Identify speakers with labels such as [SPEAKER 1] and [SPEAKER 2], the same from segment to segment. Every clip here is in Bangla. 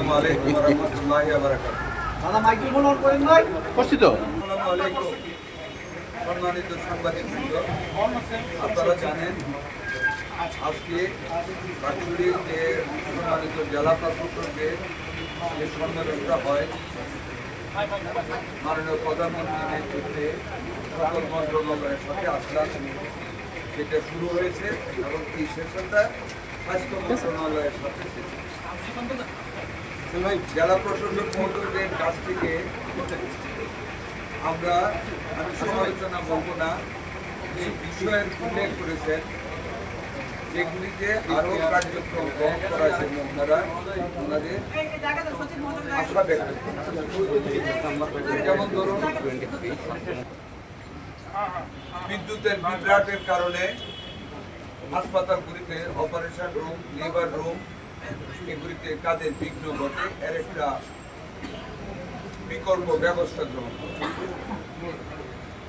[SPEAKER 1] আসসালামু আলাইকুম ওয়া রাহমাতুল্লাহি ওয়া বারাকাতুহু।
[SPEAKER 2] দাদা মাইক্রোফোন অন করেন ভাই। করছি তো।
[SPEAKER 1] আসসালামু আলাইকুম সম্মানিত সাংবাদিকবৃন্দ, আপনারা জানেন আজকে বাটুরির যে সম্মানিত জেলা প্রশাসকের যে সম্মেলনটা হয় মাননীয় প্রধানমন্ত্রীর নেতৃত্বে সকল মন্ত্রণালয়ের সাথে আসলাম, সেটা শুরু হয়েছে এবং এই সেশনটা স্বাস্থ্য মন্ত্রণালয়ের সাথে জেলা প্রশাসক মহোদয়দের কাছ থেকে আমি সমালোচনা বলবো না, যে বিষয়ের উল্লেখ করেছেন যেগুলিতে আরো কার্যক্রম গ্রহণ করার জন্য ওনাদের আশা ব্যক্ত করেন। যেমন ধরুন বিদ্যুতের বিভ্রাটের কারণে হাসপাতালগুলিতে অপারেশন রুম, লিভার রুম এগুলিতে কাজের বিঘ্ন ঘটে, এর একটা বিকল্প ব্যবস্থা গ্রহণ করে।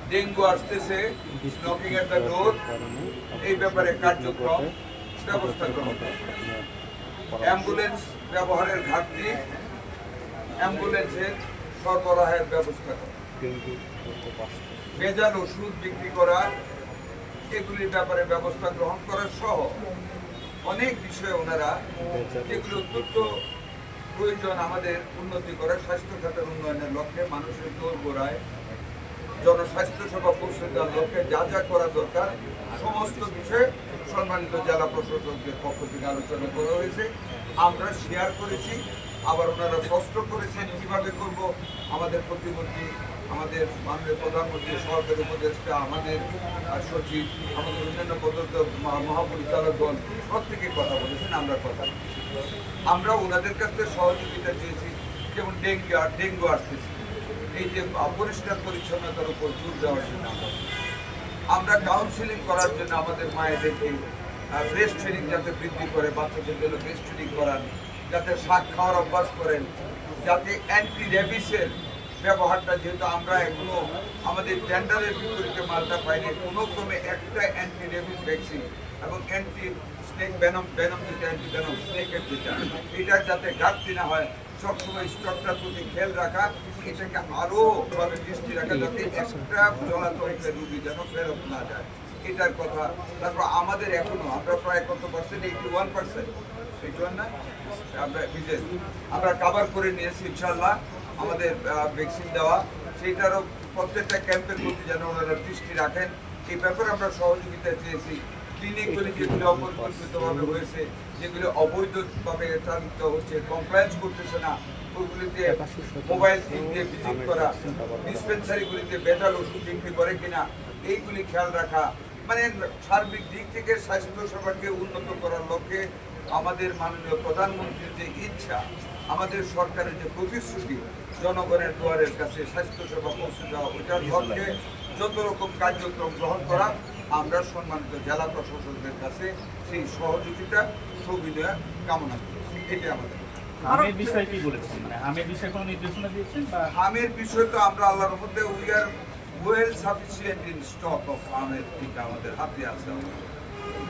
[SPEAKER 1] ডেঙ্গু আসতেছে, নকিং এট দ্য ডোর, এই ব্যাপারে কার্যক্রম ব্যবস্থা গ্রহণ করে। অ্যাম্বুলেন্স ব্যবহারের ঘাটতি, অ্যাম্বুলেন্সের সরবরাহের ব্যবস্থা করা, ভেজাল ওষুধ বিক্রি করা, এগুলির ব্যাপারে ব্যবস্থা গ্রহণ করা সহ অনেক বিষয়ে ওনারা যেগুলো অত্যন্ত প্রয়োজন আমাদের উন্নতি করে স্বাস্থ্য খাতের উন্নয়নের লক্ষ্যে, মানুষের দোরগোড়ায় জনস্বাস্থ্য সেবা পৌঁছে দেওয়ার লক্ষ্যে যা যা করা দরকার সমস্ত বিষয়ে সম্মানিত জেলা প্রশাসকদের পক্ষ থেকে আলোচনা করা হয়েছে। আমরা শেয়ার করেছি, আবার ওনারা স্পষ্ট করেছেন কীভাবে করব। আমাদের প্রতিমন্ত্রী, আমাদের মাননীয় প্রধানমন্ত্রী, সরকারি উপদেষ্টা, আমাদের সচিব, আমাদের অন্যান্য মহাপরিচালকগণ প্রত্যেকে কথা বলেছেন, আমরা কথা বলেছি। আমরা ওনাদের কাছ থেকে সহযোগিতা চেয়েছি, যেমন ডেঙ্গু আসতেছে, এই যে পরিষ্কার পরিচ্ছন্নতার উপর জোর দেওয়ার জন্য আমরা কাউন্সিলিং করার জন্য আমাদের মায়েদেরকে ব্রেস্ট ফিডিং যাতে বৃদ্ধি করে, বাচ্চাদের জন্য ব্রেস্ট ফিডিং করান, যাতে শাক খাওয়ার অভ্যাস করেন, যাতে অ্যান্টি রেবিসের ব্যবহারটা, যেহেতু আমরা এখনো আমাদের টেন্ডারের বিপরীতে মালটা পাইনি, কোনো ক্রমে একটা অ্যান্টি রেবিস ভ্যাকসিন এবং অ্যান্টি স্নেক ভেনম যেটা অ্যান্টি ভেনম স্নেকের যেটা, এটা যাতে ঘাটতি না হয়, সবসময় স্টকটার প্রতি খেয়াল রাখা, এটাকে আরও ভাবে দৃষ্টি রাখা, যাতে একটা জলাতঙ্কের রুগী যেন ফেরত না যায়, এটার কথা। তারপর আমাদের এখনো আমরা প্রায় কত পার্সেন্ট, 81%, 81 না, আমরা কাভার করে নিয়েছি ইনশাল্লাহ। আমাদের ভ্যাকসিন দেওয়া, সেইটারও প্রত্যেকটা ক্যাম্পের প্রতি যেন ওনারা দৃষ্টি রাখেন, এই ব্যাপারে আমরা সহযোগিতা চেয়েছি। ক্লিনিকগুলি যেগুলো অপরিকল্পিতভাবে হয়েছে, যেগুলো অবৈধভাবে চালিত হচ্ছে, কমপ্লায়েন্স করতেছে না, ওইগুলিতে মোবাইল ফোন দিয়ে ভিজিট করা, ডিসপেন্সারিগুলিতে ভেজাল ওষুধ বিক্রি করে কিনা, এইগুলি খেয়াল রাখা, মানে সার্বিক দিক থেকে স্বাস্থ্য সেবাকে উন্নত করার লক্ষ্যে আমাদের মাননীয় প্রধানমন্ত্রীর যে ইচ্ছা, আমাদের সরকারের যে প্রতিশ্রুতি, জনগণের দুয়ারের কাছে স্বাস্থ্য সেবা পৌঁছে দেওয়া, ওইটার লক্ষ্যে যত রকম কার্যক্রম গ্রহণ করা, আমরা সম্মানিত জেলা প্রশাসকদের কাছে সেই সহযোগিতা সুবিধা কামনা করছি। এটাই আমাদের।
[SPEAKER 2] হামের বিষয় কি বলেছেন, মানে হামের বিষয়ে কোনো নির্দেশনা দিয়েছেন?
[SPEAKER 1] হামের বিষয় তো আমরা আল্লাহর মধ্যে we are well sufficient in stock of হামের টিকা আমাদের হাতে আছে।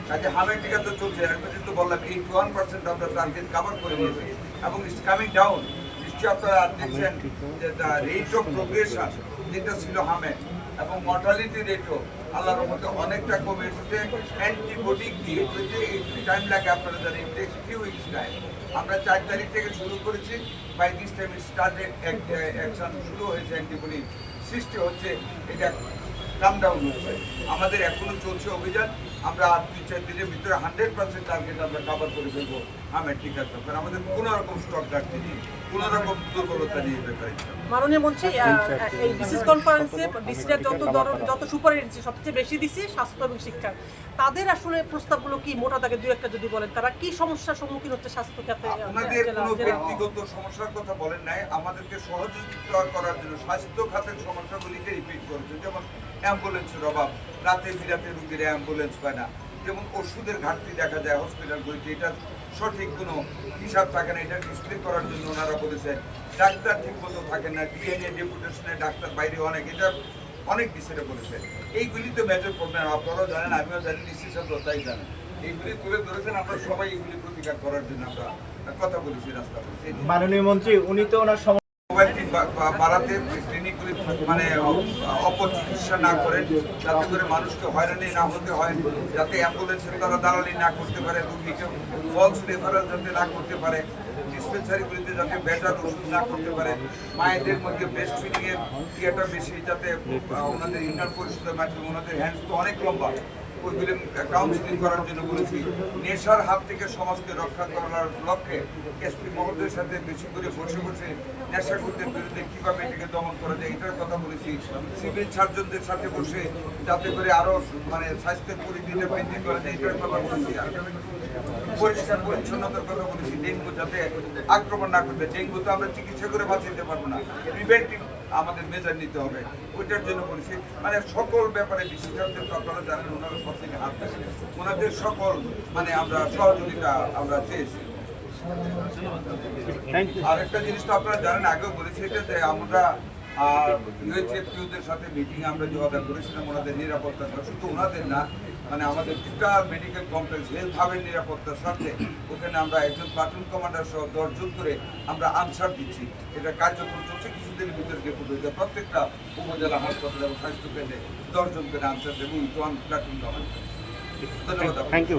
[SPEAKER 1] কাজে হামের টিকা তো চলছে, এখন কিন্তু বললাম 81% আমরা টার্গেট কভার করে নিয়েছি এবং ইটস কামিং ডাউন। নিশ্চয়ই আপনারা দেখছেন যে দ্য রেট অফ প্রোগ্রেশন যেটা ছিল হামের এবং মর্টালিটি রেটও আল্লাহর মধ্যে অনেকটা কমে এসেছে। অ্যান্টিবডি দিয়ে যদি একটু টাইম লাগে, আপনারা জানেন it takes few weeks time. আমরা 4 তারিখ থেকে শুরু করেছি, by this time started action শুরু হয়েছে, অ্যান্টিবডি সৃষ্টি হচ্ছে, এটা কাম ডাউন হচ্ছে। আমাদের এখনো চলছে অভিযান, আমরা আর 2-4 দিনের ভিতরে 100% টার্গেট আমরা কভার করে ফেলবো হামের টিকার ব্যাপারে। আমাদের কোনো রকম স্টক ঘাটতি নেই, কোনো রকম দুর্বলতা নেই ব্যাপারে।
[SPEAKER 3] মাননীয় মন্ত্রী, এই বিশেষ কনফারেন্সে ডিসিরা যত সুপারিশ দিচ্ছে সবচেয়ে বেশি দিচ্ছে স্বাস্থ্য এবং শিক্ষা। তাদের আসলে প্রস্তাবগুলো কি, মোটা দাগে দুই একটা যদি বলেন, তারা কি সমস্যার সম্মুখীন হচ্ছে স্বাস্থ্য খাতে?
[SPEAKER 1] আপনাদের কোনো ব্যক্তিগত সমস্যার কথা বলেন নাই, আমাদেরকে সহযোগিতা করার জন্য স্বাস্থ্য খাতের সমস্যাগুলিকে রিপিট করেছে। যেমন অ্যাম্বুলেন্সের অভাব, রাতে বিরাতে রুগীরা অ্যাম্বুলেন্স পায় না, যেমন ওষুধের ঘাটতি দেখা যায় হসপিটালগুলিতে, এটা সঠিক কোনো হিসাব থাকে না, এটা ডিসপ্লে করার জন্য ওনারা বলেছেন। ডাক্তার ঠিক মতো থাকে না, ডিএনএ ডেপুটেশনে ডাক্তার বাইরে অনেক, এটা অনেক বিষয়ে বলেছেন। এইগুলি তো মেজর প্রবলেম, আপনারাও জানেন, আমিও জানি, নিশ্চিত তাই জানেন। এইগুলি তুলে ধরেছেন, আমরা সবাই এগুলি প্রতিকার করার জন্য আমরা কথা বলেছি রাস্তা বলেছি।
[SPEAKER 4] মাননীয় মন্ত্রী, উনি তো ওনার
[SPEAKER 1] মোবাইল টিম বাড়াতে ক্লিনিকগুলি মানে অপচিকিৎসা না করেন, যাতে করে মানুষকে হয়রানি না হতে হয়, যাতে অ্যাম্বুলেন্সের তারা দালালি না করতে পারে, রোগীকে ফলস রেফারেল যাতে না করতে পারে, ডিসপেন্সারিগুলিতে যাতে বেটার ওষুধ না করতে পারে, মায়েদের মধ্যে ব্রেস্ট ফিডিং এর ইয়েটা বেশি, যাতে ওনাদের ইন্টার পরিষদের মাধ্যমে ওনাদের হ্যান্ডস তো অনেক লম্বা, ওইগুলি কাউন্সিলিং করার জন্য বলেছি। নেশার হাত থেকে সমাজকে রক্ষা করার লক্ষ্যে এসপি মহোদয়ের সাথে বেশি করে বসে বসে নেশাখোরদের বিরুদ্ধে কিভাবে এটাকে দমন করা যায় এটার কথা বলেছি। সিভিল সার্জনদের সাথে বসে যাতে করে আরো মানে স্বাস্থ্যের পরিধিটা বৃদ্ধি করা যায় এটার কথা বলেছি। আর পরিষ্কার পরিচ্ছন্নতার কথা বলেছি, ডেঙ্গু যাতে আক্রমণ না করবে। ডেঙ্গু তো আমরা চিকিৎসা করে বাঁচাতে পারবো না, প্রিভেন্টিভ আমাদের মেজার নিতে হবে, ওইটার জন্য বলেছি। মানে সকল ব্যাপারে বিশেষজ্ঞদের তো আপনারা জানেন, ওনারা সব থেকে হাত থাকে, ওনাদের সকল মানে আমরা সহযোগিতা আমরা চেয়েছি। আর একটা জিনিস তো আপনারা জানেন, আগেও বলেছি এটা যে আমরা ইউএইচএফপিওদের সাথে মিটিং আমরা যোগাযোগ করেছিলাম ওনাদের নিরাপত্তা, শুধু ওনাদের না, মানে আমাদের টোটাল মেডিকেল কমপ্লেক্স হেলথ হাবের নিরাপত্তার সাথে ওখানে আমরা একজন প্লাটুন কমান্ডার সহ 10 জন করে আমরা আনসার দিচ্ছি। এটা কার্যক্রম চলছে, কিছুদিনের ভিতরে রিপোর্ট হয়ে যায়। প্রত্যেকটা উপজেলা হাসপাতাল এবং স্বাস্থ্য কেন্দ্রে 10 জন করে আনসার দেবো, প্লাটুন কমান্ডার। ধন্যবাদ।
[SPEAKER 4] Thank you.